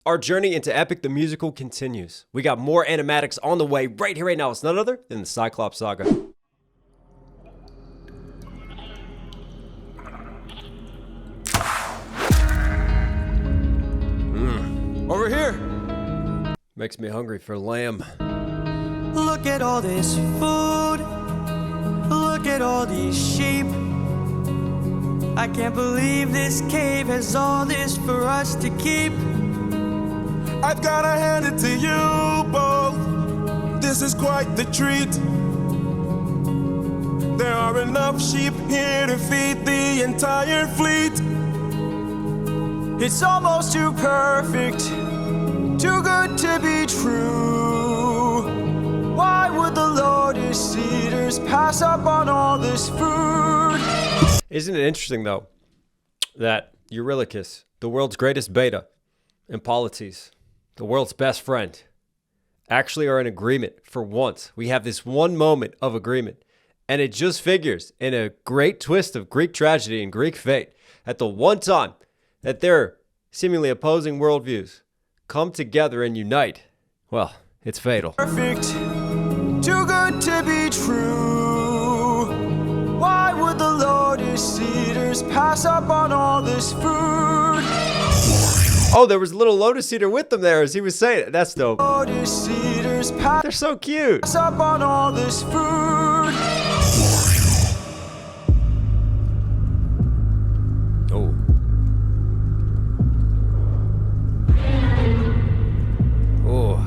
Our journey into Epic the Musical continues. We got more animatics on the way right here, right now. It's none other than the Cyclops Saga. Over here! Makes me hungry for lamb. Look at all this food. Look at all these sheep. I can't believe this cave has all this for us to keep. I've gotta hand it to you both. This is quite the treat. There are enough sheep here to feed the entire fleet. It's almost too perfect, too good to be true. Why would the lotus eaters pass up on all this food? Isn't it interesting, though, that Eurylochus, the world's greatest beta, and Polites, the world's best friend, actually are in agreement for once. We have this one moment of agreement, and it just figures in a great twist of Greek tragedy and Greek fate at the one time that their seemingly opposing worldviews come together and unite. Well, it's fatal. Perfect, too good to be true. Why would the lotus eaters pass up on all this food? Oh, there was a little lotus eater with them there as he was saying it. That's dope. Lotus eaters They're so cute. pass up on all this food. Oh. Oh.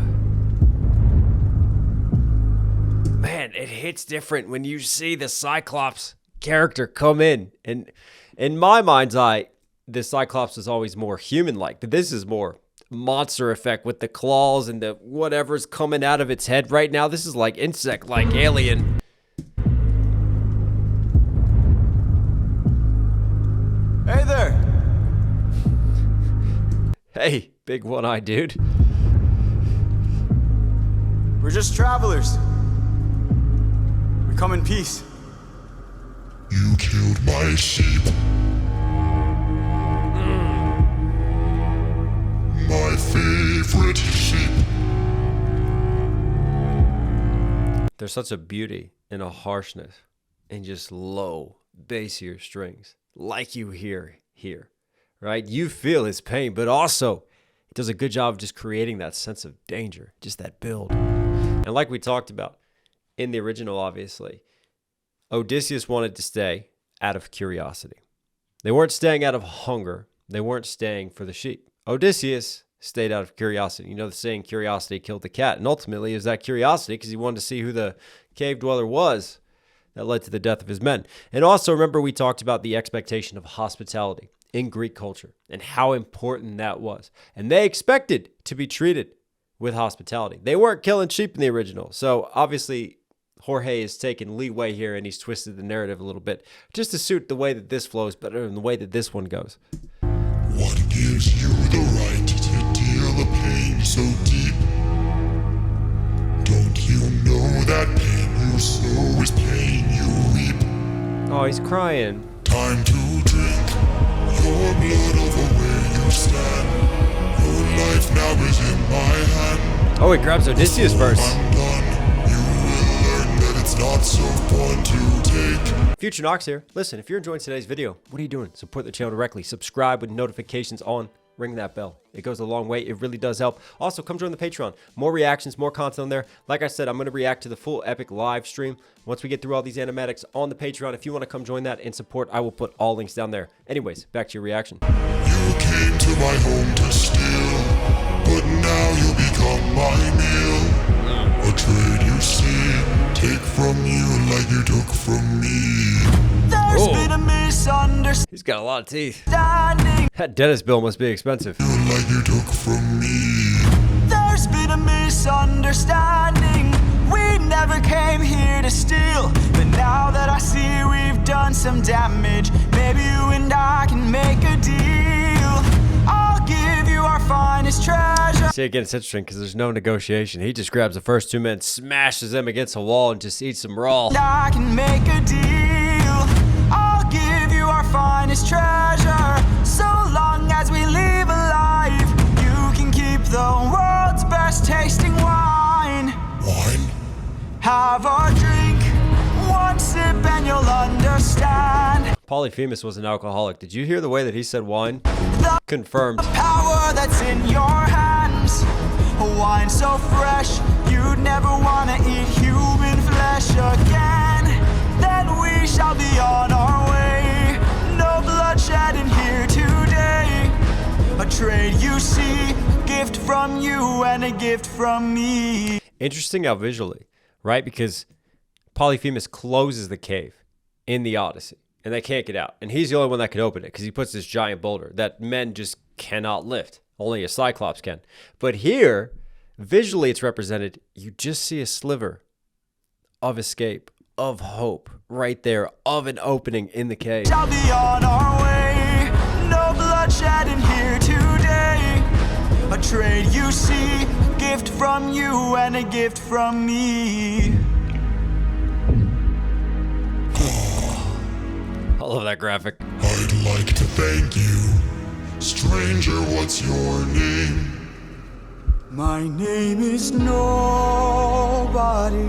Man, it hits different when you see the Cyclops character come in. And in my mind's eye, the Cyclops is always more human-like, but this is more monster effect with the claws and the whatever's coming out of its head right now. This is like insect-like alien. Hey there. Hey, big one-eye dude. We're just travelers. We come in peace. You killed my sheep. My favorite sheep. There's such a beauty and a harshness in just low, bassier strings, like you hear here, right? You feel his pain, but also it does a good job of just creating that sense of danger, just that build. And like we talked about in the original, obviously, Odysseus wanted to stay out of curiosity. They weren't staying out of hunger. They weren't staying for the sheep. Odysseus stayed out of curiosity. You know the saying, curiosity killed the cat. And ultimately, it was that curiosity because he wanted to see who the cave dweller was that led to the death of his men. And also, remember, we talked about the expectation of hospitality in Greek culture and how important that was. And they expected to be treated with hospitality. They weren't killing sheep in the original. So obviously, Jorge has taken leeway here and he's twisted the narrative a little bit just to suit the way that this flows better than the way that this one goes. What gives you the right to deal a pain so deep? Don't you know that pain you sow is pain you reap? Oh, he's crying. Time to drink your blood over where you stand. Your life now is in my hand. Oh, he grabs Odysseus first. I'm done. You will learn that it's not so fun to take. Future Knox here. Listen, if you're enjoying today's video, what are you doing? Support the channel directly. Subscribe with notifications on. Ring that bell. It goes a long way. It really does help. Also, come join the Patreon. More reactions, more content on there. Like I said, I'm going to react to the full Epic live stream once we get through all these animatics on the Patreon. If you want to come join that and support, I will put all links down there. Anyways, back to your reaction. You came to my home to steal, but now you become my meal. A trade you see, take from you like you took from me. There's been a misunderstanding. He's got a lot of teeth. That dentist bill must be expensive. Like you took from me. There's been a misunderstanding. We never came here to steal. But now that I see we've done some damage, maybe you and I can make a deal. I'll give you our finest treasure. See, again, it's interesting because there's no negotiation. He just grabs the first two men, smashes them against a wall, and just eats them raw. I can make a deal. I'll give you our finest treasure. So long as we live alive, you can keep the world's best tasting wine. Wine? Have a drink, one sip and you'll understand. Polyphemus was an alcoholic. Did you hear the way that he said wine? The Confirmed. power that's in your hands. A wine so fresh, you'd never want to eat human flesh again. Then we shall be on our way. No bloodshed in here today. A trade you see, gift from you and a gift from me. Interesting how visually, right? Because Polyphemus closes the cave in the Odyssey, and they can't get out. And he's the only one that can open it because he puts this giant boulder that men just cannot lift. Only a Cyclops can. But here, visually it's represented, you just see a sliver of escape, of hope, right there, of an opening in the cave. Shall be on our way. No bloodshed in here today. A trade you see, gift from you and a gift from me. I love that graphic. I'd like to thank you. Stranger, what's your name? My name is Nobody.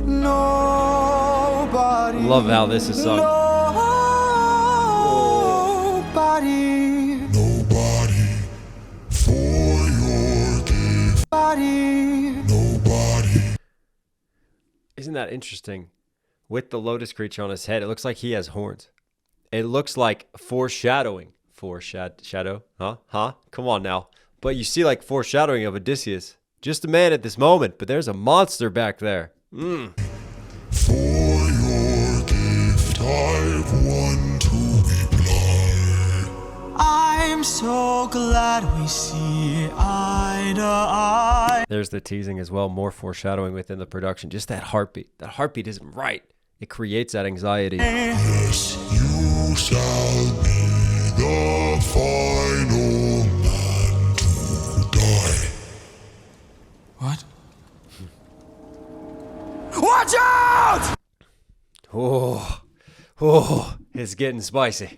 Nobody. Love how this is sung. Nobody. Nobody for your gift. Nobody. Nobody. Isn't that interesting? With the lotus creature on his head, it looks like he has horns. It looks like foreshadowing. Shadow? Huh? Come on now. But you see like foreshadowing of Odysseus. Just a man at this moment, but there's a monster back there. For your gift, I've won to reply. I'm so glad we see eye to eye. There's the teasing as well. More foreshadowing within the production. Just that heartbeat. That heartbeat isn't right. It creates that anxiety. Yes, you shall be the final man to die. What? Watch out! Oh, it's getting spicy.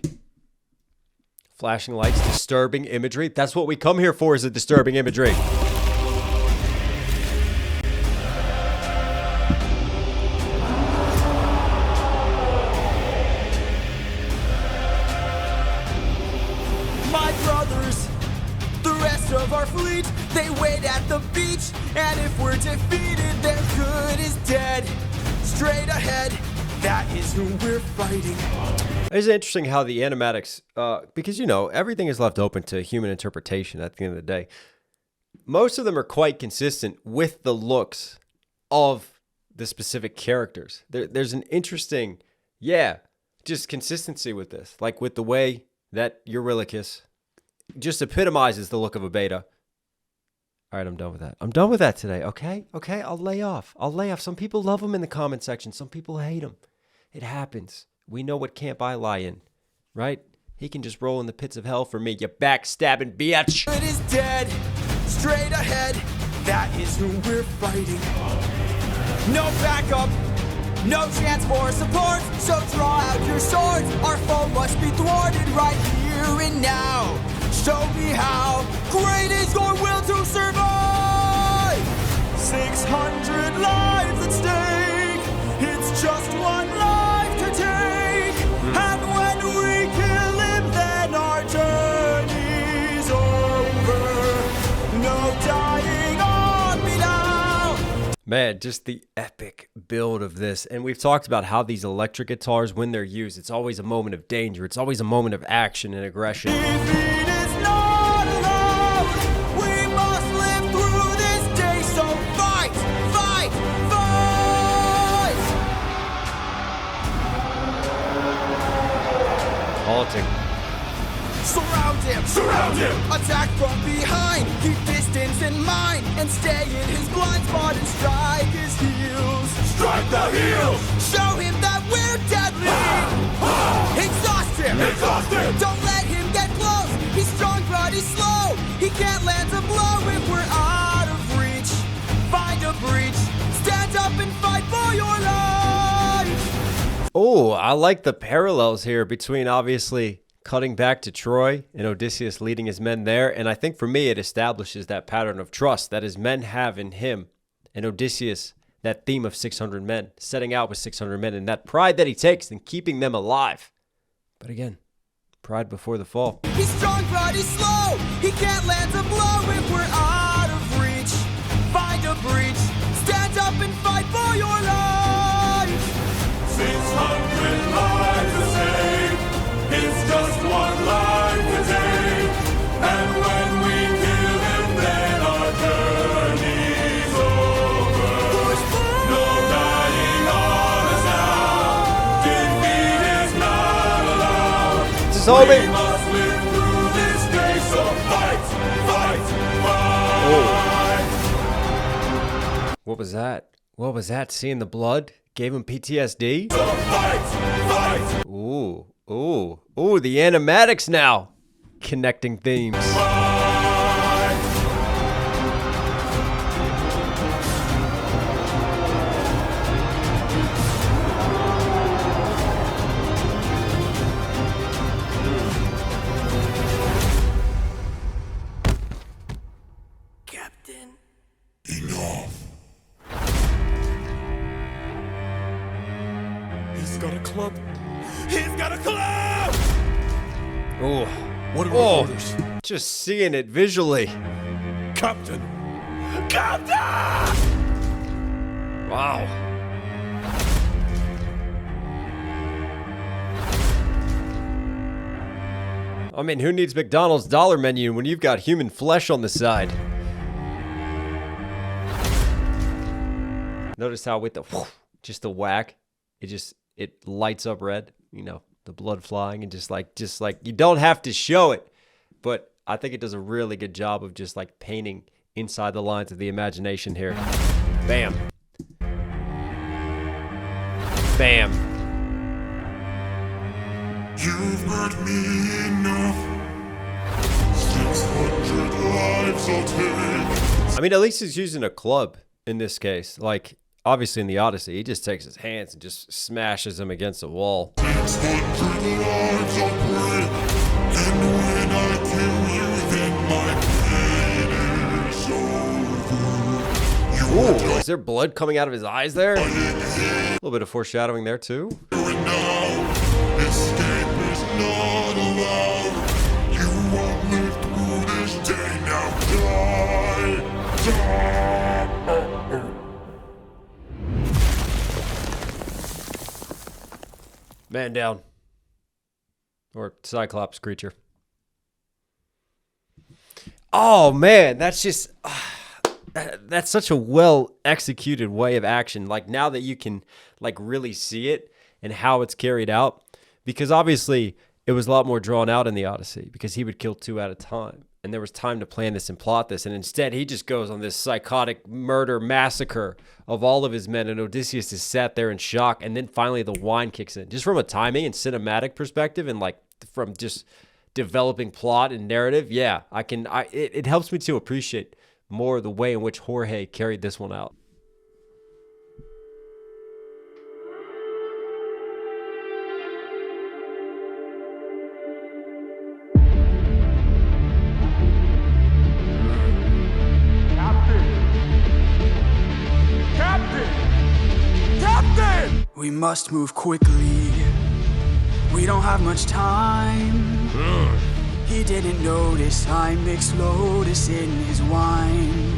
Flashing lights, disturbing imagery. That's what we come here for, is a disturbing imagery. My brothers, the rest of our fleet, they wait at the beach. And if we're defeated, their good is dead. Straight ahead, that is who we're fighting. It's interesting how the animatics, because, you know, everything is left open to human interpretation at the end of the day. Most of them are quite consistent with the looks of the specific characters. There's an interesting, just consistency with this. Like with the way that Eurylochus just epitomizes the look of a beta. All right, I'm done with that. I'm done with that today, okay? Okay, I'll lay off. Some people love him in the comment section. Some people hate him. It happens. We know what camp I lie in, right? He can just roll in the pits of hell for me, you backstabbing bitch. Good is dead. Straight ahead, that is who we're fighting. No backup, no chance for support. So draw out your swords. Our foe must be thwarted right here and now. Show me how great is your will to survive. 600 lives at stake. It's just one life to take. And when we kill him, then our journey's over. No dying on me now. Man, just the epic build of this. And we've talked about how these electric guitars, when they're used, it's always a moment of danger. It's always a moment of action and aggression. Defeat is not allowed. We must live through this day. So fight, fight, fight. Halting. Surround him! Surround him! Attack from behind! Keep distance in mind! And stay in his blind spot and strike his heels! Strike the heels! Show him that we're deadly! Exhaust him! Exhaust him! Don't let him get close! He's strong but he's slow! He can't land a blow if we're out of reach! Find a breach! Stand up and fight for your life! Oh, I like the parallels here between, obviously, cutting back to Troy and Odysseus leading his men there. And I think for me, it establishes that pattern of trust that his men have in him. And Odysseus, that theme of 600 men, setting out with 600 men, and that pride that he takes in keeping them alive. But again, pride before the fall. He's strong but he's slow. He can't land a blow if we're out of reach. Find a breach. Stand up and fight for your life. 600 lives to save. It's just one life to take. And when we kill him, then our journey's over. No dying on us now. Defeat is not allowed. This is homie. We must live through this day, so fight, fight, fight. What was that? What was that? Seeing the blood gave him PTSD? So fight, fight. Ooh, ooh, ooh, the animatics now. Connecting themes. Captain. Enough. He's got a club. He's got a club. Ooh. What are Oh. the orders? Just seeing it visually. Captain. Captain! Wow. I mean, who needs McDonald's dollar menu when you've got human flesh on the side? Notice how with the just the whack, it lights up red, you know, the blood flying, and just like you don't have to show it, but I think it does a really good job of just like painting inside the lines of the imagination here. Bam. Bam. You've hurt me enough. 600 lives I'll take. I mean, at least he's using a club in this case. Like, obviously in the Odyssey, he just takes his hands and just smashes them against a wall. 600 lives I'll break. And when I kill you, then my pain is over. You Ooh, is there blood coming out of his eyes there? A little bit of foreshadowing there too. are now. Escape is not allowed. You won't live through this day now. Die. Die. Man down. Or Cyclops creature. Oh man, that's just that's such a well executed way of action. Like, now that you can like really see it and how it's carried out, because obviously it was a lot more drawn out in the Odyssey because he would kill 2 at a time. And there was time to plan this and plot this. And instead, he just goes on this psychotic murder massacre of all of his men. And Odysseus is sat there in shock. And then finally, the wine kicks in. Just from a timing and cinematic perspective, and like from just developing plot and narrative. Yeah, it helps me to appreciate more the way in which Jorge carried this one out. We must move quickly. We don't have much time. He didn't notice I mixed lotus in his wine.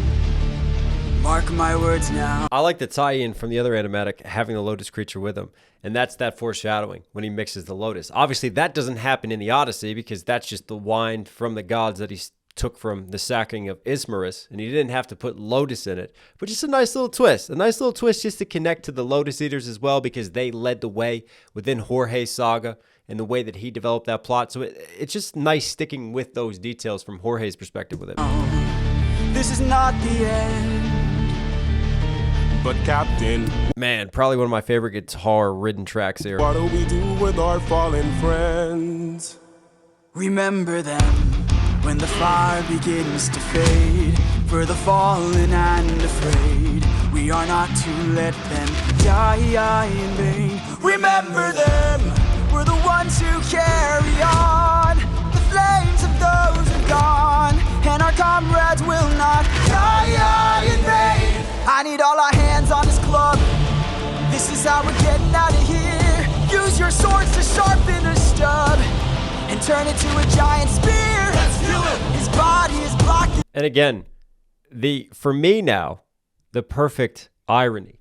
Mark my words now. I like the tie-in from the other animatic having the lotus creature with him, and that's that foreshadowing when he mixes the lotus. Obviously, that doesn't happen in the Odyssey because that's just the wine from the gods that he took from the sacking of Ismarus, and he didn't have to put lotus in it. But just a nice little twist just to connect to the Lotus Eaters as well, because they led the way within Jorge's saga and the way that he developed that plot. So it's just nice sticking with those details from Jorge's perspective with it. This is not the end. But Captain, Man, probably one of my favorite guitar-ridden tracks here. what do we do with our fallen friends? Remember them when the fire begins to fade. For the fallen and afraid, we are not to let them die in vain. Remember them, we're the ones who carry on. flames of those who've gone, and our comrades will not die in vain. I need all our hands on this club. This is how we're getting out of here. Use your swords to sharpen a stub and turn it to a giant spear. Let's kill him. His body is blocked. And again, for me now, the perfect irony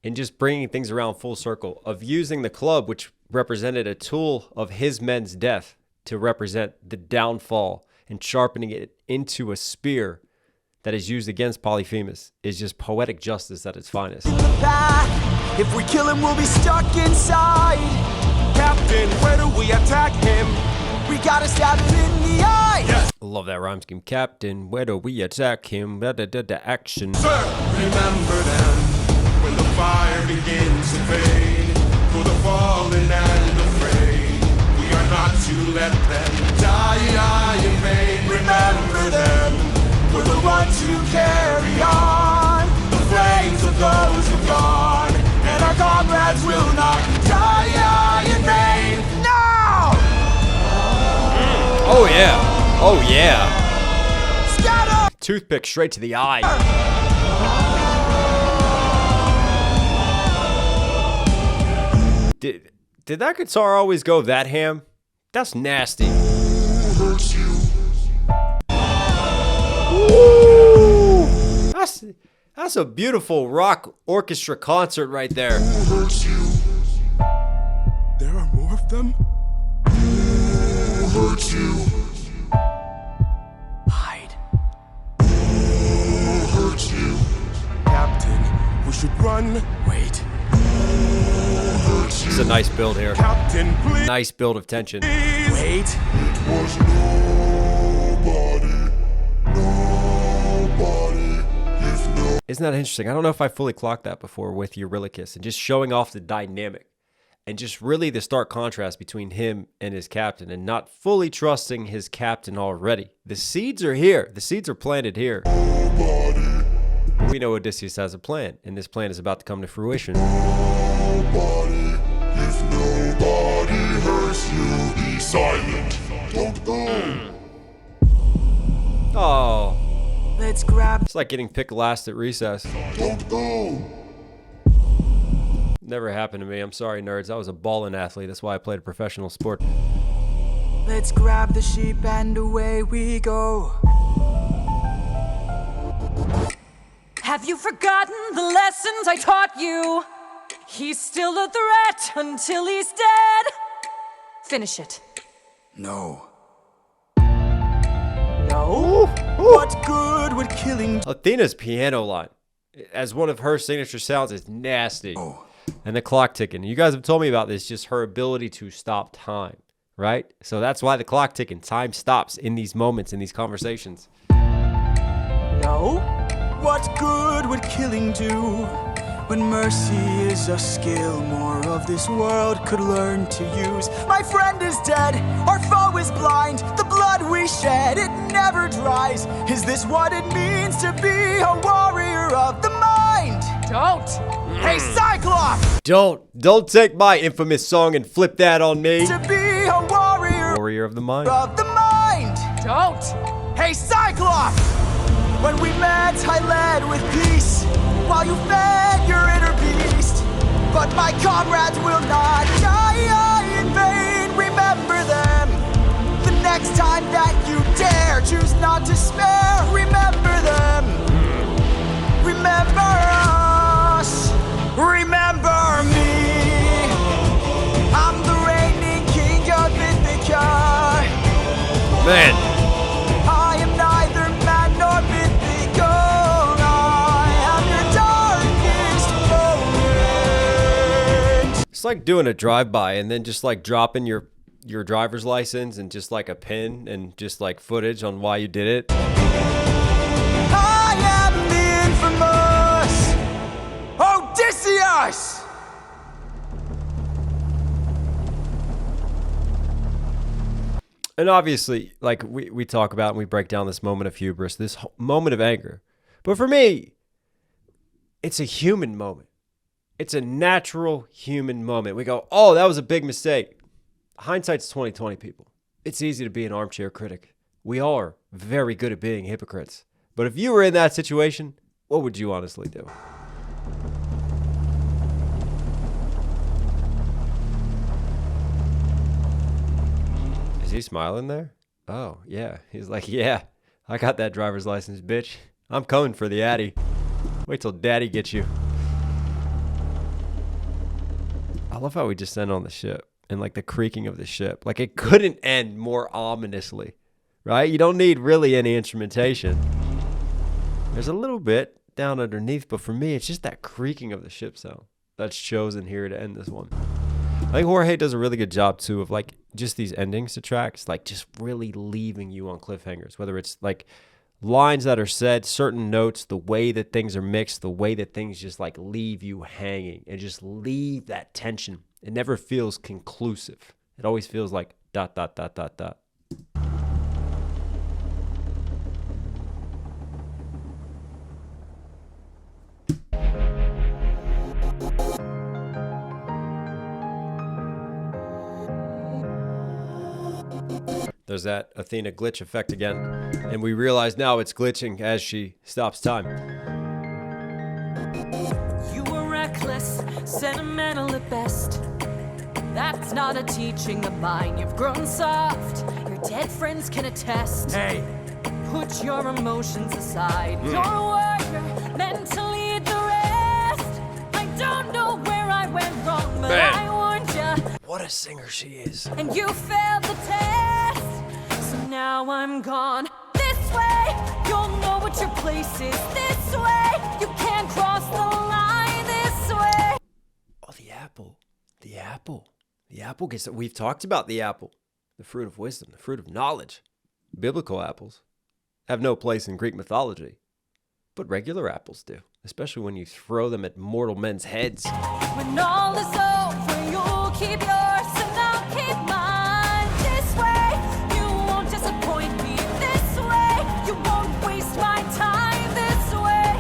in just bringing things around full circle of using the club, which represented a tool of his men's death, to represent the downfall and sharpening it into a spear that is used against Polyphemus, is just poetic justice at its finest. If we kill him, we'll be stuck inside. Captain, where do we attack him? We gotta stab him in the eye. Yes, I love that rhyme scheme. Captain, where do we attack him? Action. sir. Remember them when the fire begins to fade. For the fallen and afraid, we are not to let them die in vain. Remember them, we're the ones who carry on the flames of those who've gone, and our comrades will not die in vain. No! Oh yeah. Oh yeah. Scatter! Toothpick straight to the eye. Did that guitar always go that ham? That's nasty. Hurts you. Ooh, that's a beautiful rock orchestra concert right there. Hurts you. There are more of them? Hurts you. Hide. Hurts you. Captain, we should run. Wait. Hurts It's you. a nice build here. Captain, please. Nice build of tension. Wait. It was nobody. Nobody. If no. Isn't that interesting? I don't know if I fully clocked that before with Eurylochus and just showing off the dynamic and just really the stark contrast between him and his captain and not fully trusting his captain already. The seeds are here. The seeds are planted here. Nobody. We know Odysseus has a plan, and this plan is about to come to fruition. Nobody. If nobody hurts you, be silent. Don't go. Oh, Let's grab. it's like getting picked last at recess. Don't go. Never happened to me. I'm sorry, nerds. I was a ballin' athlete. That's why I played a professional sport. Let's grab the sheep and away we go. Have you forgotten the lessons I taught you? He's still a threat until he's dead. Finish it. No. No? What good would killing Athena's piano line, as one of her signature sounds, is nasty. Oh. And the clock ticking. You guys have told me about this, just her ability to stop time, right? So that's why the clock ticking, time stops in these moments, in these conversations. No? What good would killing do? When mercy is a skill more of this world could learn to use. My friend is dead, our foe is blind. The blood we shed, it never dries. Is this what it means to be a warrior of the mind? Don't. Hey, Cyclops! Don't take my infamous song and flip that on me. To be a Warrior of the mind. of the mind! Don't. Hey, Cyclops! When we met, I led with peace, while you fed your inner beast. But my comrades will not die in vain. Remember them. The next time that you dare, choose not to spare. Remember them. Remember us. Remember me. I'm the reigning king of Ithaca. Man, I am neither man nor mythical. I am your darkest moment. it's like doing a drive-by and then just like dropping your driver's license and just like a pin and just like footage on why you did it. I am the infamous Odysseus. And obviously, like we talk about and we break down this moment of hubris, this moment of anger. But for me, it's a human moment. It's a natural human moment. We go, oh, that was a big mistake. Hindsight's 20/20, people. It's easy to be an armchair critic. We are very good at being hypocrites. But if you were in that situation, what would you honestly do? Is he smiling there? Oh, yeah. He's like, yeah, I got that driver's license, bitch. I'm coming for the Addy. Wait till Daddy gets you. I love how we just end on the ship and like the creaking of the ship. Like it couldn't end more ominously, right? You don't need really any instrumentation. There's a little bit down underneath, but for me, it's just that creaking of the ship sound that's chosen here to end this one. I think Jorge does a really good job too of like just these endings to tracks, like just really leaving you on cliffhangers, whether it's like lines that are said, certain notes, the way that things are mixed, the way that things just like leave you hanging and just leave that tension. It never feels conclusive. It always feels like ... There's that Athena glitch effect again, and we realize now it's glitching as she stops time. You were reckless, sentimental at best. That's not a teaching of mine. You've grown soft, your dead friends can attest. Hey! Put your emotions aside. You're a warrior, meant to lead the rest. I don't know where I went wrong, but Man. I warned you. What a singer she is. And you failed the test. So now I'm gone. This way, you'll know what your place is. This way, you can't cross the line. This way. Oh, the apple. The apple. The apple gets it. We've talked about the apple. The fruit of wisdom, the fruit of knowledge. Biblical apples have no place in Greek mythology. But regular apples do. Especially when you throw them at mortal men's heads. When all is over, you'll keep yours and I'll keep mine. This way, you won't disappoint me. This way, you won't waste my time. This way,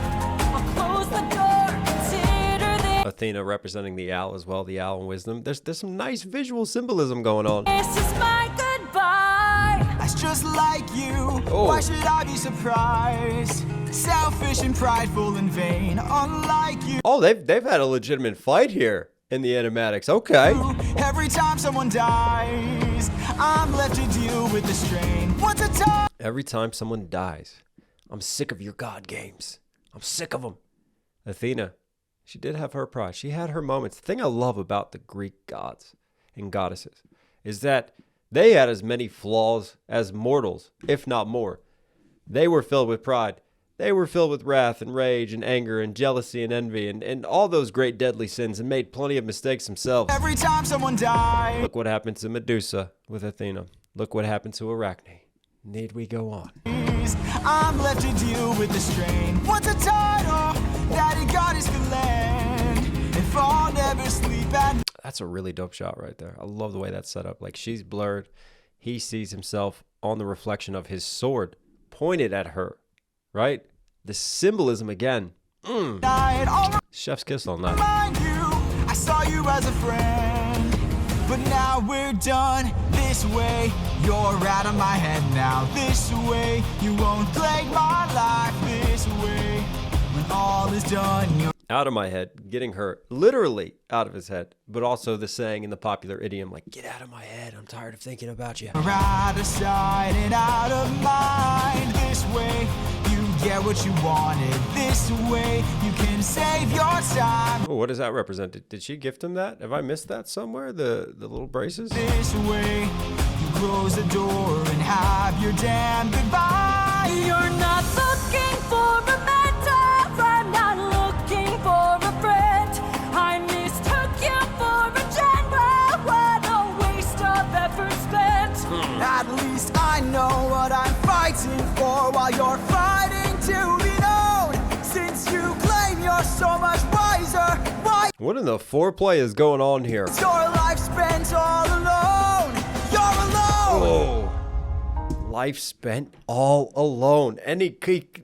I'll close the door. Consider this. Athena representing the owl as well, the owl and wisdom. There's some nice visual symbolism going on. This is my goodbye. That's just like you. Oh. Why should I be surprised? Selfish and prideful and vain, unlike you. Oh, they've had a legitimate fight here in the animatics. Okay. Every time someone dies, I'm left to deal with the strain. What's a time? Every time someone dies, I'm sick of your god games. I'm sick of them. Athena, she did have her pride. She had her moments. The thing I love about the Greek gods and goddesses is that they had as many flaws as mortals, if not more. They were filled with pride. They were filled with wrath and rage and anger and jealousy and envy and all those great deadly sins and made plenty of mistakes themselves. Every time someone dies. Look what happened to Medusa with Athena. Look what happened to Arachne. Need we go on? I'm left to deal with the strain. What's a title that a goddess could lend? If I'll never sleep at night. That's a really dope shot right there. I love the way that's set up. Like she's blurred. He sees himself on the reflection of his sword pointed at her, right? The symbolism again. I'll Chef's kiss on that. remind you, I saw you as a friend. But now we're done. This way, you're out of my head now. This way, you won't plague my life. This way, when all is done, you're Out of my head, getting her literally out of his head, but also the saying in the popular idiom, like, get out of my head. I'm tired of thinking about you. out of sight and out of mind. This way, you get what you wanted. This way, you can save your time. Oh, what does that represent? Did she gift him that? Have I missed that somewhere? The little braces? This way, you close the door and have your damn goodbye. You're not looking for a mentor. I'm not looking for a friend. I mistook you for a general. What a waste of effort spent. At least I know what I'm fighting for while you're fighting to be known. Since you claim you're so much wiser, why What in the foreplay is going on here? is your life spent all alone? You're alone. Oh, life spent all alone. And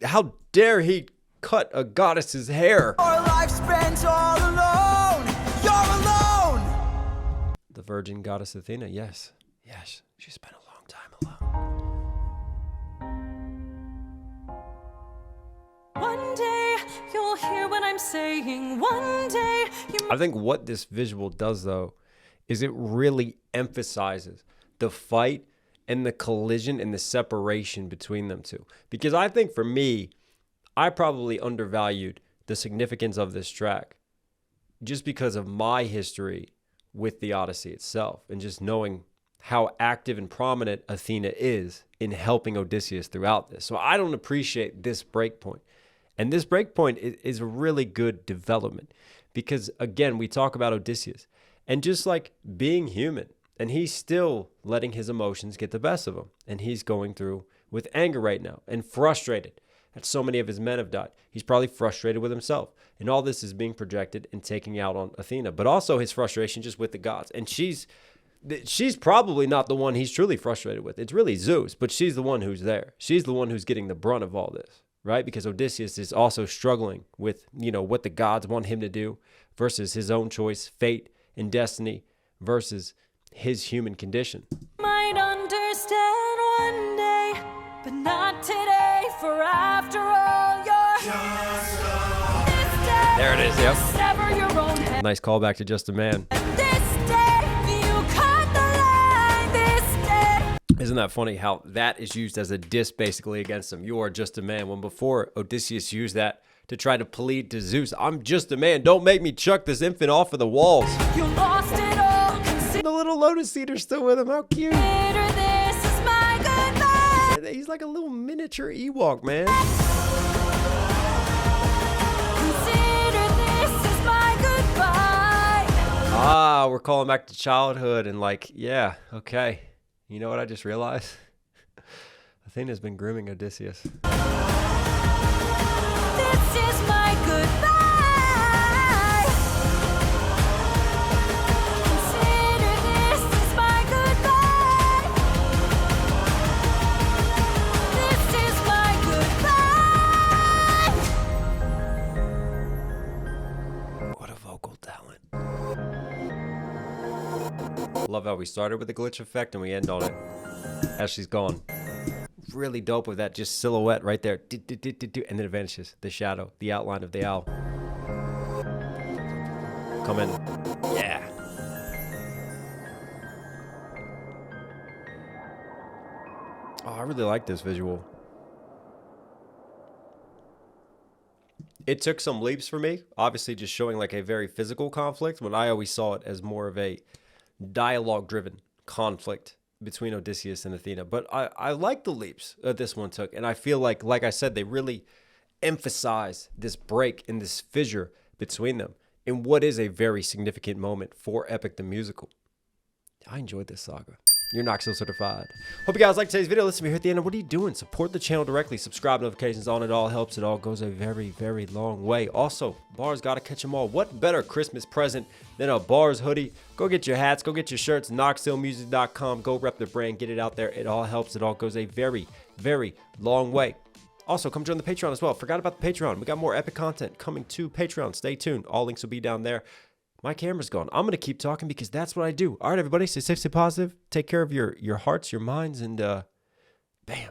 how dare he cut a goddess's hair? Your life spent all alone. You're alone. The virgin goddess Athena, yes. Yes, she spent a long time You'll hear what I'm saying one day. I think what this visual does, though, is it really emphasizes the fight and the collision and the separation between them two. Because I think for me, I probably undervalued the significance of this track just because of my history with the Odyssey itself and just knowing how active and prominent Athena is in helping Odysseus throughout this. So I don't appreciate this breakpoint. And this breakpoint is a really good development because, again, we talk about Odysseus and just like being human, and he's still letting his emotions get the best of him. And he's going through with anger right now and frustrated that so many of his men have died. He's probably frustrated with himself. And all this is being projected and taking out on Athena, but also his frustration just with the gods. And she's probably not the one he's truly frustrated with. It's really Zeus, but she's the one who's there. She's the one who's getting the brunt of all this, right? Because Odysseus is also struggling with, what the gods want him to do versus his own choice, fate, and destiny versus his human condition. Might understand one day, but not today. For after all, you're There it is, yep. sever your own head. Nice callback to Just a Man. This day, you cut the line. This day. Isn't that funny how that is used as a diss basically against him? You are just a man. When before Odysseus used that to try to plead to Zeus, I'm just a man. Don't make me chuck this infant off of the walls. You lost it all. The little lotus seeder's still with him. How cute. Consider this is my goodbye. He's like a little miniature Ewok, man. Consider this is my goodbye. Ah, we're calling back to childhood and yeah, okay. You know what I just realized? Athena's been grooming Odysseus. This is my goodbye. Consider this is my goodbye. This is my goodbye. What a vocal talent. Love how we started with the glitch effect and we end on it as she's gone. Really dope with that just silhouette right there. And then it vanishes. The shadow, the outline of the owl. Come in. Yeah. Oh, I really like this visual. It took some leaps for me, obviously just showing like a very physical conflict when I always saw it as more of a dialogue-driven conflict between Odysseus and Athena. But I like the leaps that this one took. And I feel like I said, they really emphasize this break and this fissure between them in what is a very significant moment for Epic the Musical. I enjoyed this saga. You're Knox Hill certified. Hope you guys liked today's video. Listen to me here at the end. What are you doing? Support the channel directly. Subscribe, notifications on. It all helps. It all goes a very, very long way. Also, bars got to catch them all. What better Christmas present than a bars hoodie? Go get your hats. Go get your shirts. knoxhillmusic.com. Go rep the brand. Get it out there. It all helps. It all goes a very, very long way. Also, come join the Patreon as well. Forgot about the Patreon. We got more epic content coming to Patreon. Stay tuned. All links will be down there. My camera's gone. I'm going to keep talking because that's what I do. All right, everybody. Stay safe, stay positive. Take care of your hearts, your minds, and bam.